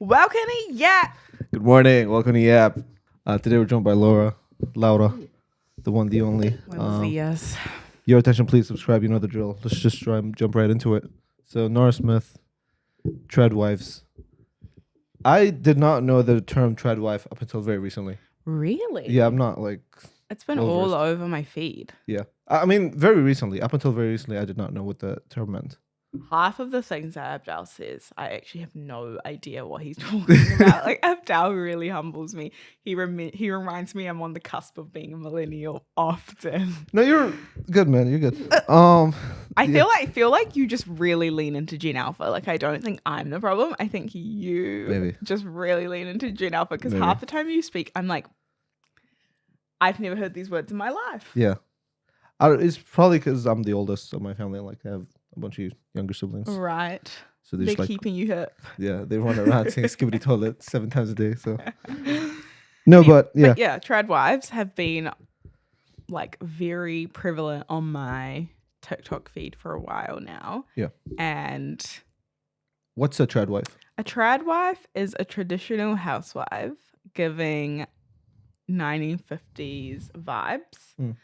Welcome to YAP. Good morning. Welcome to YAP. Today we're joined by Laura, the one, the only. Buenos dias. Your attention, please subscribe. You know the drill. Let's just try and jump right into it. So, Nora Smith, Treadwives. I did not know the term Treadwife up until very recently. Really? Yeah, I'm not like... It's been all over my feed. Yeah. I mean, very recently. Up until very recently, I did not know what the term meant. Half of the things that Abdel says, I actually have no idea what he's talking about. Like, Abdel really humbles me. He reminds me I'm on the cusp of being a millennial often. No, you're good, man. You're good. I feel like you just really lean into Gen Alpha. Like, I don't think I'm the problem. I think you just really lean into Gen Alpha because half the time you speak, I'm like, I've never heard these words in my life. Yeah. It's probably because I'm the oldest of my family. Like, I have a bunch of younger siblings. Right. So they're like, keeping you hip. Yeah, they run around saying skibbity toilet 7 times a day. So no, but yeah. But yeah, Treadwives have been like very prevalent on my TikTok feed for a while now. Yeah. And what's a Treadwife? A Treadwife is a traditional housewife giving 1950s vibes.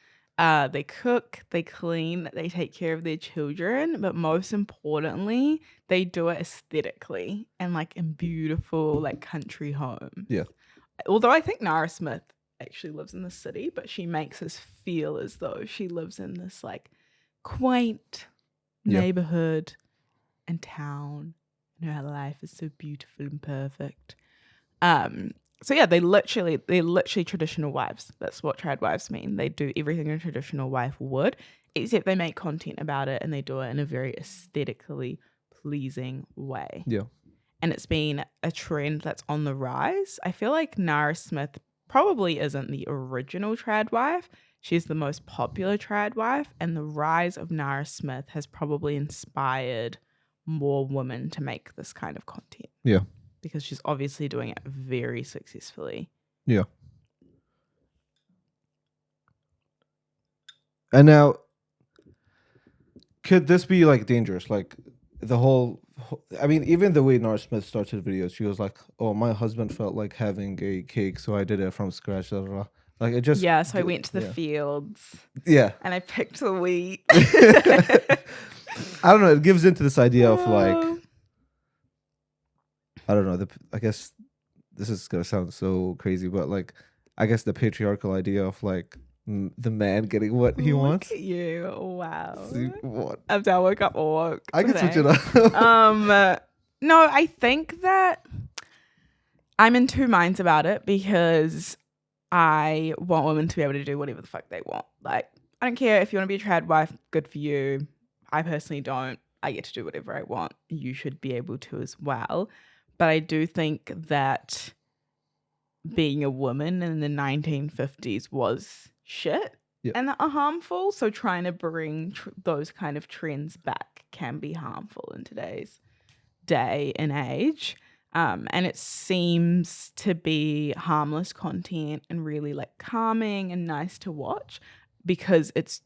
They cook, they clean, they take care of their children, but most importantly, they do it aesthetically and like in beautiful like country homes. Yeah. Although I think Nara Smith actually lives in the city, but she makes us feel as though she lives in this like quaint neighborhood and town. And her life is so beautiful and perfect. So yeah, they literally traditional wives. That's what Treadwives mean. They do everything a traditional wife would, except they make content about it and they do it in a very aesthetically pleasing way. Yeah. And it's been a trend that's on the rise. I feel like Nara Smith probably isn't the original Treadwife. She's the most popular Treadwife, and the rise of Nara Smith has probably inspired more women to make this kind of content. Yeah. Because she's obviously doing it very successfully. Yeah. And now, could this be like dangerous? Like the whole, I mean, even the way Nora Smith started videos, she was like, "Oh, my husband felt like having a cake, so I did it from scratch." Blah, blah, blah. Like it just. Yeah, so I went to the fields. Yeah. And I picked the wheat. I don't know. It gives into this idea of like. I don't know. I guess this is gonna sound so crazy, but like, I guess the patriarchal idea of like the man getting what he wants. Look at you! Wow. See, what? After I woke up woke. I can switch it up. No, I think that I'm in two minds about it because I want women to be able to do whatever the fuck they want. Like, I don't care if you want to be a trad wife. Good for you. I personally don't. I get to do whatever I want. You should be able to as well. But I do think that being a woman in the 1950s was shit and harmful. So trying to bring those kind of trends back can be harmful in today's day and age. And it seems to be harmless content and really like calming and nice to watch because it's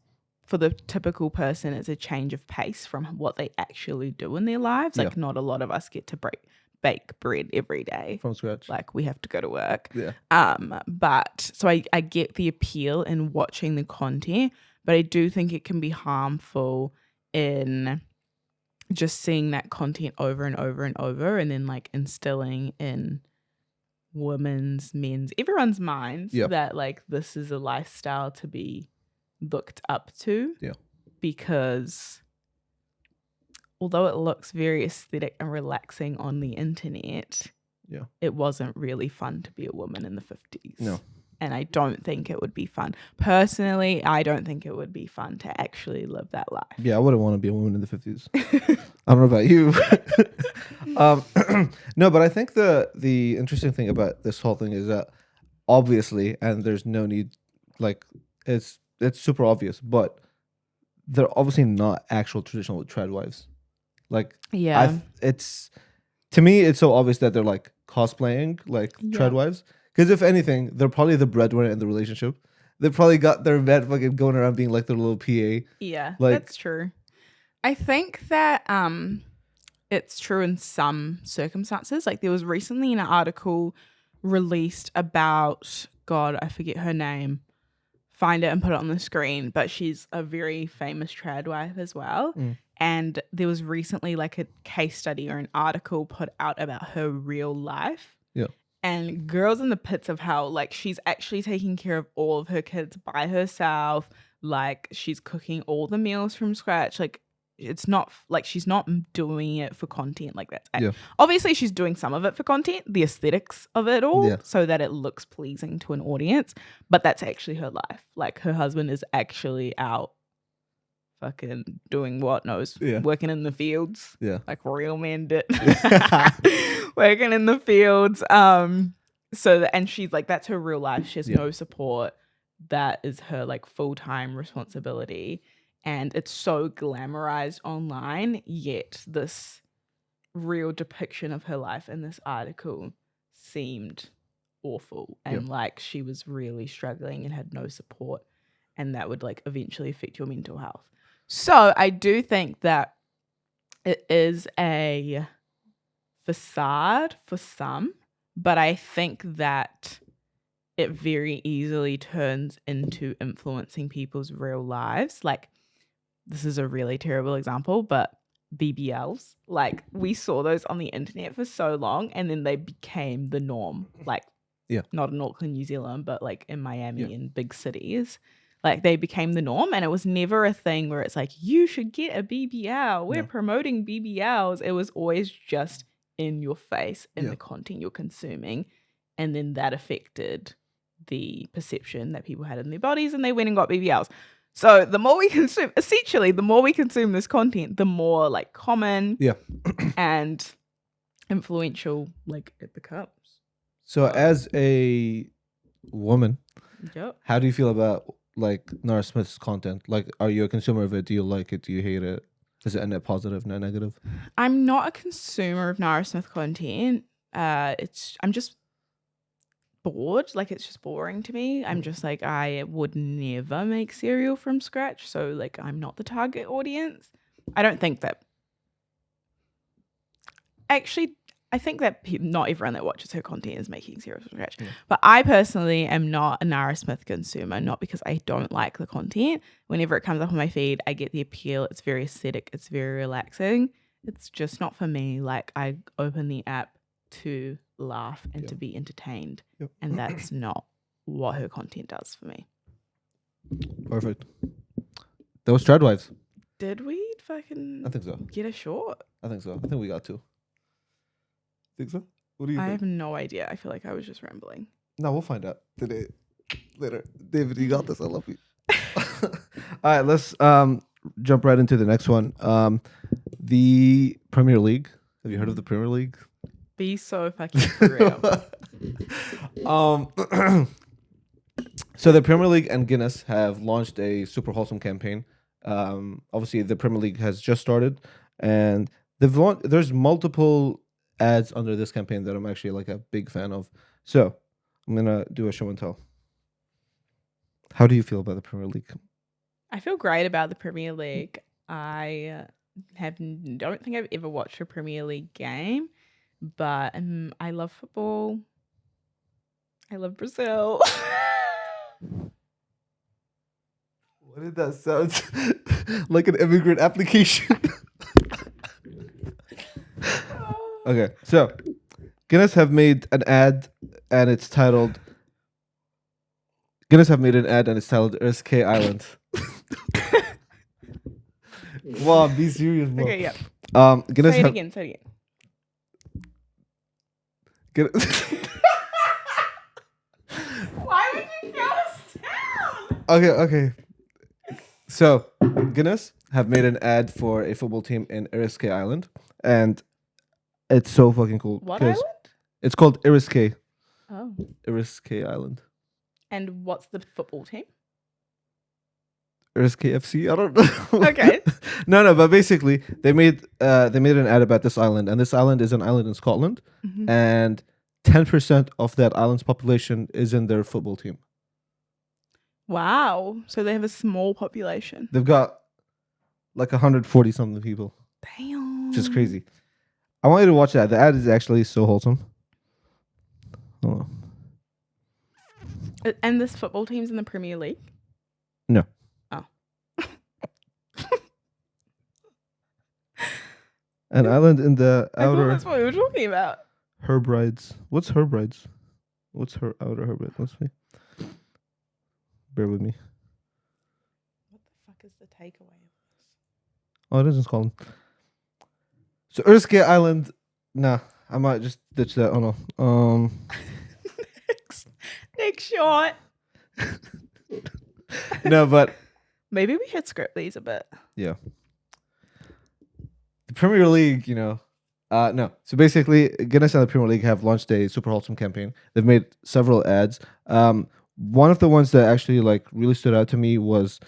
for the typical person, it's a change of pace from what they actually do in their lives. Like not a lot of us get to bake bread every day from scratch. Like we have to go to work. Yeah. But so I get the appeal in watching the content, but I do think it can be harmful in just seeing that content over and over and over and then like instilling in men's, everyone's minds that like this is a lifestyle to be looked up to. Yeah. Because although it looks very aesthetic and relaxing on the internet, it wasn't really fun to be a woman in the 50s. No. And I don't think it would be fun. Personally, I don't think it would be fun to actually live that life. Yeah, I wouldn't want to be a woman in the 50s. I don't know about you. No, but I think the interesting thing about this whole thing is that obviously, and there's no need, like, it's super obvious, but they're obviously not actual traditional Treadwives. Like, it's to me, it's so obvious that they're like cosplaying like Treadwives. Because if anything, they're probably the breadwinner in the relationship. They probably got their vet fucking going around being like their little PA. Yeah, like, that's true. I think that it's true in some circumstances. Like there was recently an article released about, God, I forget her name. Find it and put it on the screen. But she's a very famous trad wife as well. And there was recently like a case study or an article put out about her real life. Yeah. And girls in the pits of hell, like she's actually taking care of all of her kids by herself. Like she's cooking all the meals from scratch. Like it's not like she's not doing it for content. Like that's obviously she's doing some of it for content, the aesthetics of it all, so that it looks pleasing to an audience. But that's actually her life. Like her husband is actually out fucking doing what knows, working in the fields, like real men did, working in the fields. So that, and she's like, that's her real life. She has no support. That is her like full-time responsibility. And it's so glamorized online, yet this real depiction of her life in this article seemed awful. And like she was really struggling and had no support. And that would like eventually affect your mental health. So I do think that it is a facade for some, but I think that it very easily turns into influencing people's real lives. Like, this is a really terrible example, but BBLs, like we saw those on the internet for so long and then they became the norm. Like, not in Auckland, New Zealand, but like in Miami and big cities. Like they became the norm, and it was never a thing where it's like, you should get a BBL. We're promoting BBLs. It was always just in your face in the content you're consuming. And then that affected the perception that people had in their bodies, and they went and got BBLs. So the more we consume, essentially, the more we consume this content, the more like common and influential like it becomes. So as a woman, how do you feel about like Nara Smith's content? Like, are you a consumer of it? Do you like it? Do you hate it? Is it a net positive, net negative? I'm not a consumer of Nara Smith content. I'm just bored. Like it's just boring to me. I'm just like, I would never make cereal from scratch. So like I'm not the target audience. I don't think that. Actually, I think that not everyone that watches her content is making cereal from scratch. But I personally am not a Nara Smith consumer, not because I don't like the content. Whenever it comes up on my feed, I get the appeal. It's very aesthetic. It's very relaxing. It's just not for me. Like I open the app to laugh and to be entertained. And that's not what her content does for me. Perfect. That was Tradwives. Did we fucking I think so. Get a short? I think so. I think we got two. Think so? What do you think? I have no idea. I feel like I was just rambling. No, we'll find out today. Later. David, you got this. I love you. All right, let's jump right into the next one. The Premier League. Have you heard of the Premier League? Be so fucking for real. So the Premier League and Guinness have launched a super wholesome campaign. Obviously, the Premier League has just started, and there's multiple ads under this campaign that I'm actually like a big fan of. So I'm gonna do a show and tell. How do you feel about the Premier League? I feel great about the Premier League. I don't think I've ever watched a Premier League game, but I love football. I love Brazil. What did that sound like? An immigrant application? Okay, so Guinness have made an ad and it's titled RSK Island. Wow, be serious, bro. Okay, yeah. Guinness say it again. Guinness Why would you count us down? Okay. So Guinness have made an ad for a football team in RSK Island, and it's so fucking cool. What island? It's called RSK. Oh. RSK Island. And what's the football team? RSK FC? I don't know. Okay. No, but basically they made an ad about this island, and this island is an island in Scotland, and 10% of that island's population is in their football team. Wow. So they have a small population. They've got like 140 something people. Damn. Which is crazy. I want you to watch that. The ad is actually so wholesome. Hold on. And this football team's in the Premier League? No. Oh. An island in the I thought outer that's what we were talking about. Hebrides. What's Hebrides? What's her outer Hebrides? Let's see. Bear with me. What the fuck is the takeaway of this? Oh, it is in Scotland. So Erskine Island. Nah, I might just ditch that. Oh no. Next shot. No, but Maybe we should script these a bit. yeah. The Premier League, no. So basically, Guinness and the Premier League have launched a super wholesome campaign. They've made several ads. One of the ones that actually really stood out to me was,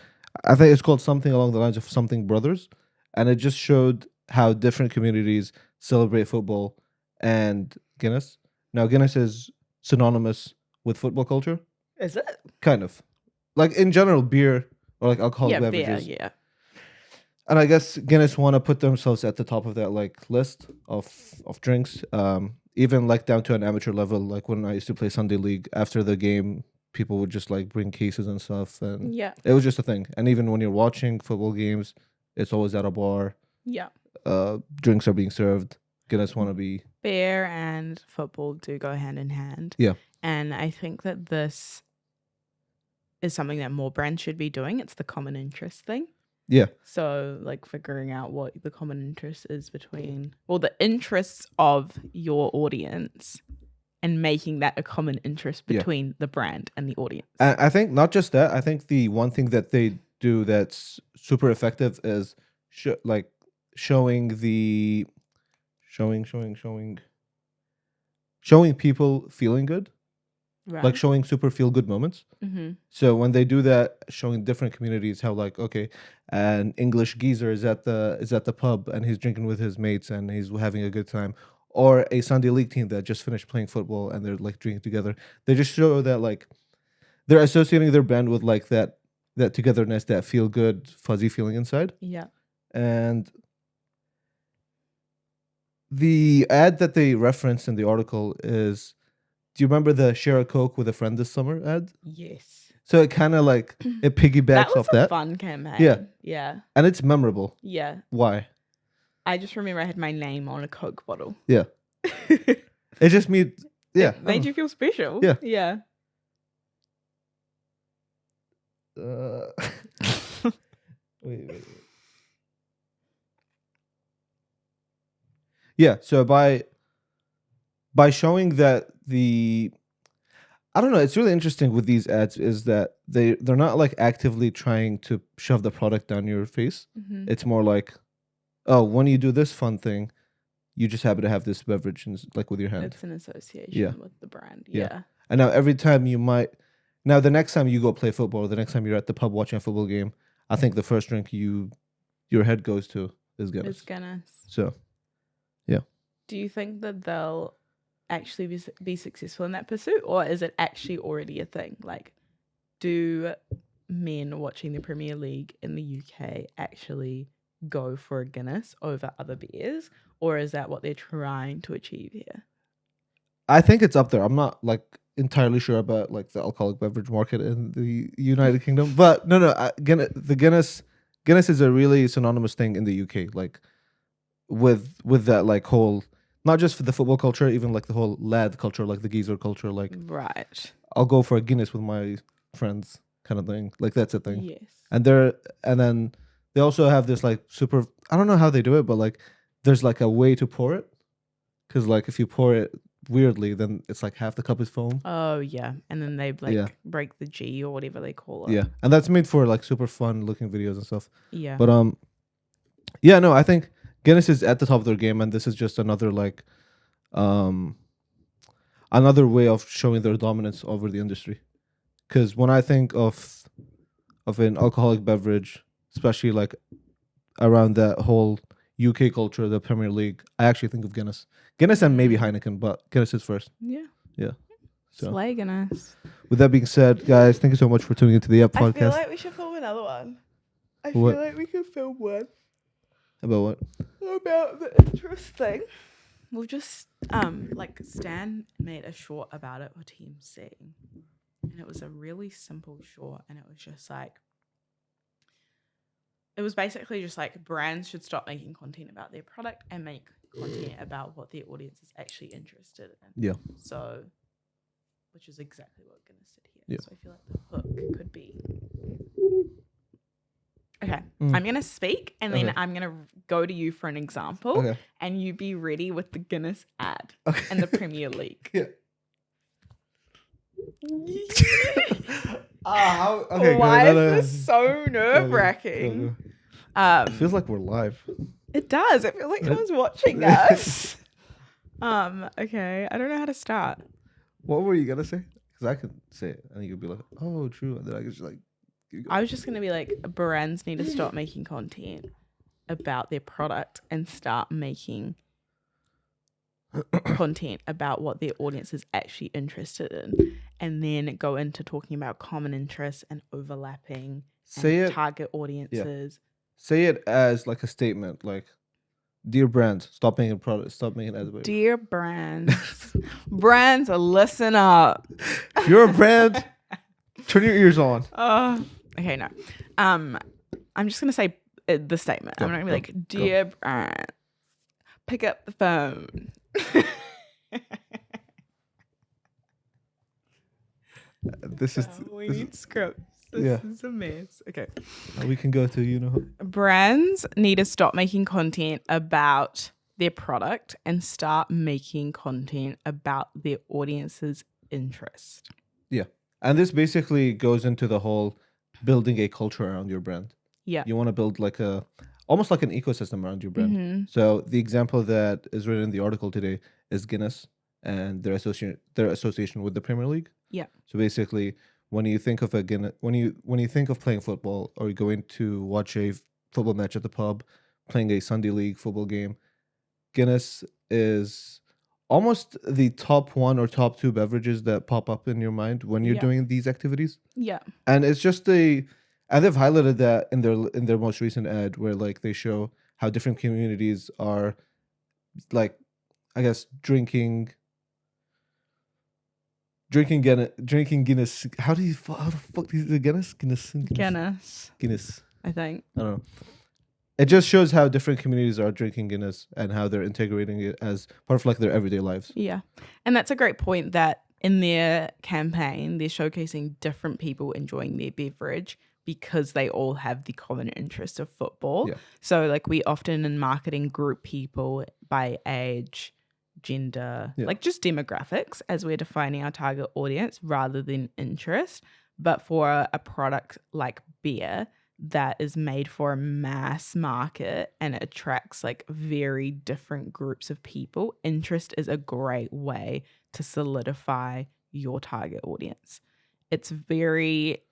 I think it's called something along the lines of Something Brothers, and it just showed how different communities celebrate football and Guinness. Now, Guinness is synonymous with football culture, Is it? kind of, like in general, beer or like alcoholic Yeah, beer, beverages. yeah. And I guess Guinness want to put themselves at the top of that list of drinks. Even down to an amateur level. Like when I used to play Sunday League, after the game, people would just bring cases and stuff, and Yeah. it was just a thing. And even when you're watching football games, it's always at a bar. Yeah. Drinks are being served. Guinness want to be Beer and football do go hand in hand. Yeah. And I think that this is something that more brands should be doing. It's the common interest thing. Yeah. So figuring out what the common interest is between, the interests of your audience and making that a common interest between the brand and the audience. I think not just that. I think the one thing that they do that's super effective is showing people feeling good, Right. like showing super feel good moments. Mm-hmm. So when they do that, showing different communities how okay, an English geezer is at the pub and he's drinking with his mates and he's having a good time, or a Sunday League team that just finished playing football and they're drinking together. They just show that they're associating their brand with that togetherness, that feel good fuzzy feeling inside. Yeah. And the ad that they referenced in the article is, do you remember the share a Coke with a friend this summer ad? Yes. So it kind of it piggybacks off that. That was a fun campaign. Yeah. Yeah. And it's memorable. Yeah. Why? I just remember I had my name on a Coke bottle. Yeah. It just made It made you feel special. Yeah. Yeah. Wait. Yeah, so by showing that I don't know, it's really interesting with these ads is that they're not actively trying to shove the product down your face. Mm-hmm. It's more oh, when you do this fun thing, you just happen to have this beverage with your hand. It's an association with the brand. Yeah. And now every time the next time you go play football, or the next time you're at the pub watching a football game, I think the first drink your head goes to is Guinness. It's Guinness. So, yeah. Do you think that they'll actually be successful in that pursuit, or is it actually already a thing? Do men watching the Premier League in the UK actually go for a Guinness over other beers, or is that what they're trying to achieve here? I think it's up there. I'm not entirely sure about the alcoholic beverage market in the United Kingdom, but no, the Guinness is a really synonymous thing in the UK, with that whole, not just for the football culture, even the whole lad culture, the geezer culture, Right. I'll go for a Guinness with my friends kind of thing. That's a thing. Yes. And then they also have this super, I don't know how they do it, but there's a way to pour it, because if you pour it weirdly, then it's half the cup is foam. Oh yeah, and then they break the G or whatever they call it. Yeah, and that's made for super fun looking videos and stuff. Yeah. But yeah, no, I think Guinness is at the top of their game, and this is just another another way of showing their dominance over the industry. Because when I think of an alcoholic beverage, especially around that whole UK culture, the Premier League, I actually think of Guinness and maybe Heineken, but Guinness is first. Yeah. So, Slay Guinness. with that being said, guys, thank you so much for tuning into the YAP podcast. I feel like we should film another one. What? feel like we could film one About what? about the interest thing. we'll just like Stan made a short about it for Team C, and it was a really simple short, and it was just like it was basically just like brands should stop making content about their product and make content about what their audience is actually interested in. Yeah. So, which is exactly what Guinness did here. Yeah. So I feel like the hook could be. Okay, I'm going to speak and then I'm going to go to you for an example and you be ready with the Guinness ad and the Premier League. Yeah. Why is this so nerve-wracking? It feels like we're live. It does. It feels like someone's watching us. Okay, I don't know how to start. What were you going to say? Because I could say it and you could be like, oh, true. And then I could just like... I was just going to be like, brands need to stop making content about their product and start making content about what their audience is actually interested in. And then go into talking about common interests and overlapping target audiences. Yeah. Say it as like a statement, like, dear brands, stop making products, stop making ads. Dear brands, brands, listen up. If you're a brand, turn your ears on. Okay, no. I'm just gonna say the statement. I'm not gonna be like, dear brand, pick up the phone. We need scripts. This is a mess. Okay. We can go to brands need to stop making content about their product and start making content about their audience's interest. Yeah. And this basically goes into the whole building a culture around your brand. Yeah. You want to build like almost like an ecosystem around your brand. Mm-hmm. So the example that is written in the article today is Guinness and their association with the Premier League. Yeah. So basically, when you think of when you think of playing football or going to watch a football match at the pub, playing a Sunday league football game, Guinness is almost the top one or top two beverages that pop up in your mind when you're doing these activities. Yeah. And it's just and they've highlighted that in their most recent ad where like they show how different communities are like, I guess, drinking Guinness. How the fuck is it Guinness? Guinness. I think. I don't know. It just shows how different communities are drinking Guinness and how they're integrating it as part of like their everyday lives. Yeah. And that's a great point that in their campaign, they're showcasing different people enjoying their beverage because they all have the common interest of football. Yeah. So like we often in marketing group people by age, gender, like just demographics as we're defining our target audience rather than interest. But for a product like beer that is made for a mass market and it attracts like very different groups of people, interest is a great way to solidify your target audience. It's very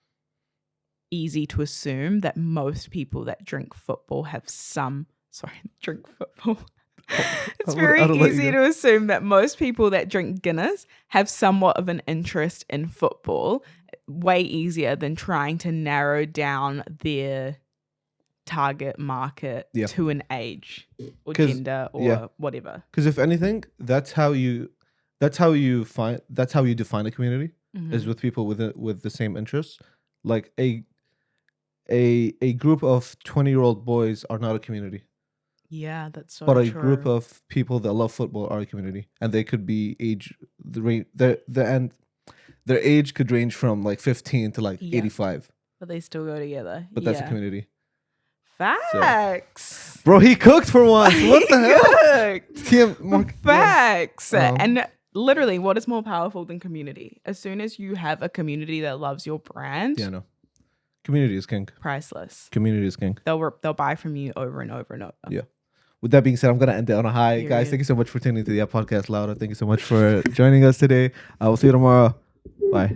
easy to assume that most people that drink football drink football. It's very easy to assume that most people that drink Guinness have somewhat of an interest in football. Way easier than trying to narrow down their target market to an age or gender or whatever. Because if anything, that's how you define a community is with people with the same interests. Like a group of 20-year-old boys are not a community. Yeah, that's so true. But a true. group of people that love football are a community, and they could be their age could range from like 15 to like 85. But they still go together. But that's a community. Facts. So. Bro, he cooked for once. What the hell? Facts. And literally, what is more powerful than community? As soon as you have a community that loves your brand. Yeah, no. Community is king. Priceless. Community is king. They'll buy from you over and over and over. Yeah. With that being said, I'm going to end it on a high. Guys, thank you so much for tuning into the YAP Podcast Louder. Thank you so much for joining us today. I will see you tomorrow. Bye.